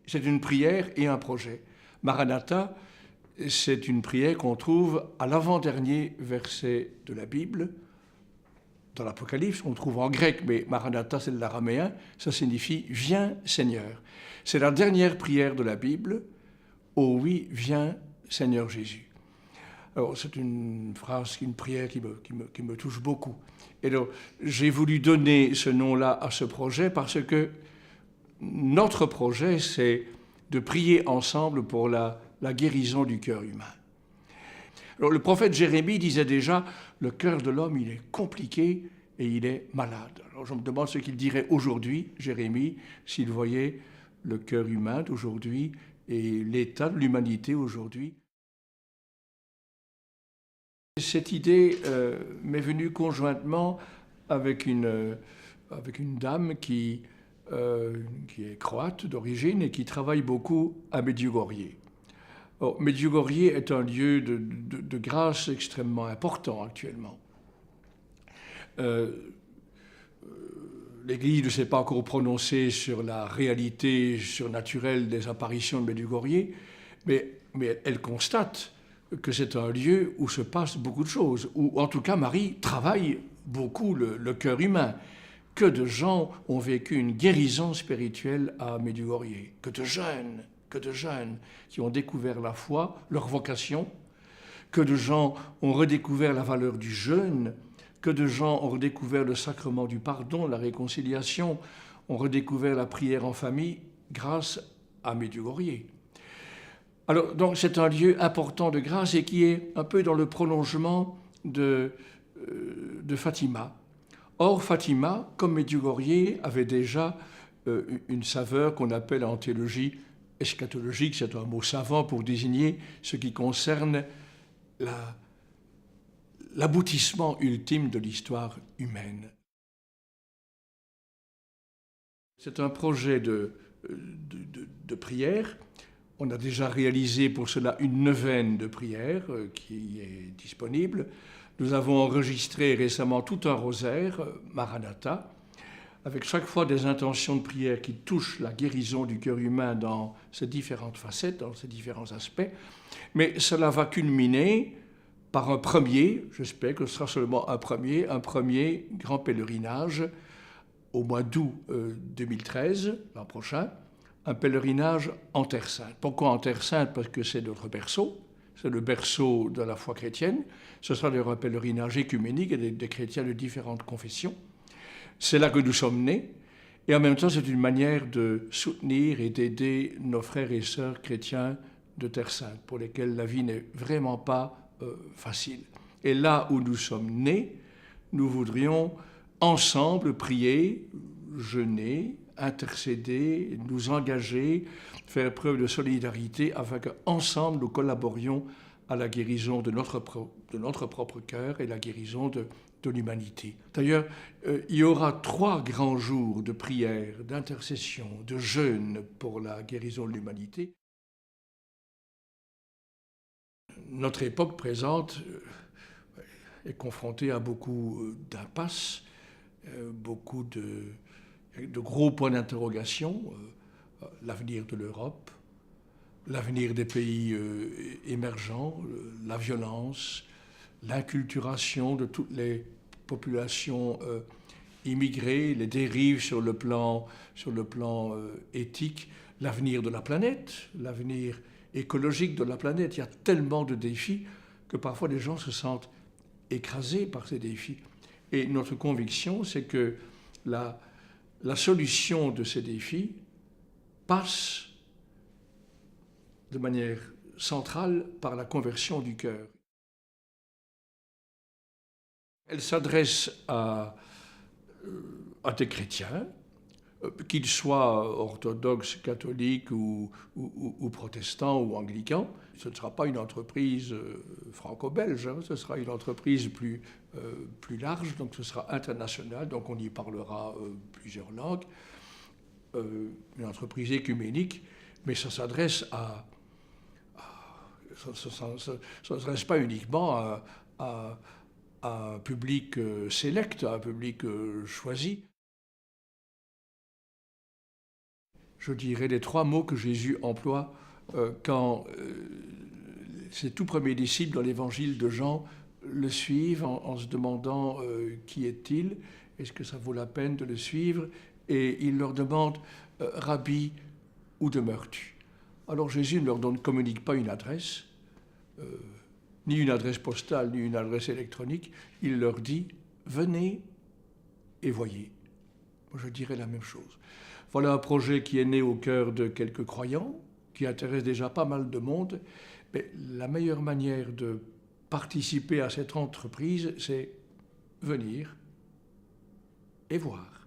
c'est une prière et un projet. Maranatha, c'est une prière qu'on trouve à l'avant-dernier verset de la Bible. Dans l'Apocalypse, on le trouve en grec, mais Maranatha, c'est de l'araméen, ça signifie « Viens Seigneur ». C'est la dernière prière de la Bible. « Oh oui, viens Seigneur Jésus ». Alors, c'est une phrase, une prière qui me touche beaucoup. Et donc, j'ai voulu donner ce nom-là à ce projet parce que notre projet, c'est de prier ensemble pour la guérison du cœur humain. Alors, le prophète Jérémie disait déjà, le cœur de l'homme, il est compliqué et il est malade. Alors, je me demande ce qu'il dirait aujourd'hui, Jérémie, s'il voyait le cœur humain d'aujourd'hui et l'état de l'humanité aujourd'hui. Cette idée m'est venue conjointement avec une dame qui est croate d'origine et qui travaille beaucoup à Medjugorje. Medjugorje est un lieu de grâce extrêmement important actuellement. L'Église ne s'est pas encore prononcée sur la réalité surnaturelle des apparitions de Medjugorje, mais elle constate que c'est un lieu où se passe beaucoup de choses, où en tout cas Marie travaille beaucoup le cœur humain. Que de gens ont vécu une guérison spirituelle à Medjugorje, que de jeunes qui ont découvert la foi, leur vocation, que de gens ont redécouvert la valeur du jeûne, que de gens ont redécouvert le sacrement du pardon, la réconciliation, ont redécouvert la prière en famille grâce à Medjugorje. Alors, donc, c'est un lieu important de grâce et qui est un peu dans le prolongement de Fatima. Or, Fatima, comme Medjugorje, avait déjà une saveur qu'on appelle en théologie eschatologique, c'est un mot savant pour désigner ce qui concerne l'aboutissement ultime de l'histoire humaine. C'est un projet de prière. On a déjà réalisé pour cela une neuvaine de prières qui est disponible. Nous avons enregistré récemment tout un rosaire, Maranatha, avec chaque fois des intentions de prière qui touchent la guérison du cœur humain dans ses différentes facettes, dans ses différents aspects. Mais cela va culminer par un premier, j'espère que ce sera seulement un premier grand pèlerinage au mois d'août 2013, l'an prochain, un pèlerinage en Terre Sainte. Pourquoi en Terre Sainte? Parce que c'est notre berceau, c'est le berceau de la foi chrétienne. Ce sera un pèlerinage écuménique et des chrétiens de différentes confessions. C'est là que nous sommes nés. Et en même temps, c'est une manière de soutenir et d'aider nos frères et sœurs chrétiens de Terre Sainte, pour lesquels la vie n'est vraiment pas facile. Et là où nous sommes nés, nous voudrions ensemble prier, jeûner, intercéder, nous engager, faire preuve de solidarité afin qu'ensemble nous collaborions à la guérison de notre propre cœur et la guérison de l'humanité. D'ailleurs, il y aura 3 grands jours de prière, d'intercession, de jeûne pour la guérison de l'humanité. Notre époque présente est confrontée à beaucoup d'impasses, beaucoup de gros points d'interrogation, l'avenir de l'Europe, l'avenir des pays émergents, la violence, l'inculturation de toutes les populations immigrées, les dérives sur le plan éthique, l'avenir de la planète, l'avenir écologique de la planète. Il y a tellement de défis que parfois les gens se sentent écrasés par ces défis. Et notre conviction, c'est que la solution de ces défis passe de manière centrale par la conversion du cœur. Elle s'adresse à des chrétiens, qu'ils soient orthodoxes, catholiques ou protestants ou anglicans. Ce ne sera pas une entreprise franco-belge, hein, ce sera une entreprise plus large, donc ce sera international, donc on y parlera plusieurs langues. Une entreprise écuménique, mais ça s'adresse ça ne s'adresse pas uniquement à un public sélect, à un public choisi. je dirais, les 3 mots que Jésus emploie quand ses tout premiers disciples dans l'évangile de Jean le suivent en se demandant qui est-il, est-ce que ça vaut la peine de le suivre, et il leur demande Rabbi, où demeures-tu? Alors Jésus ne leur communique pas une adresse, ni une adresse postale, ni une adresse électronique. Il leur dit venez et voyez. Moi, je dirais la même chose. Voilà un projet qui est né au cœur de quelques croyants, qui intéresse déjà pas mal de monde. Mais la meilleure manière de participer à cette entreprise, c'est venir et voir.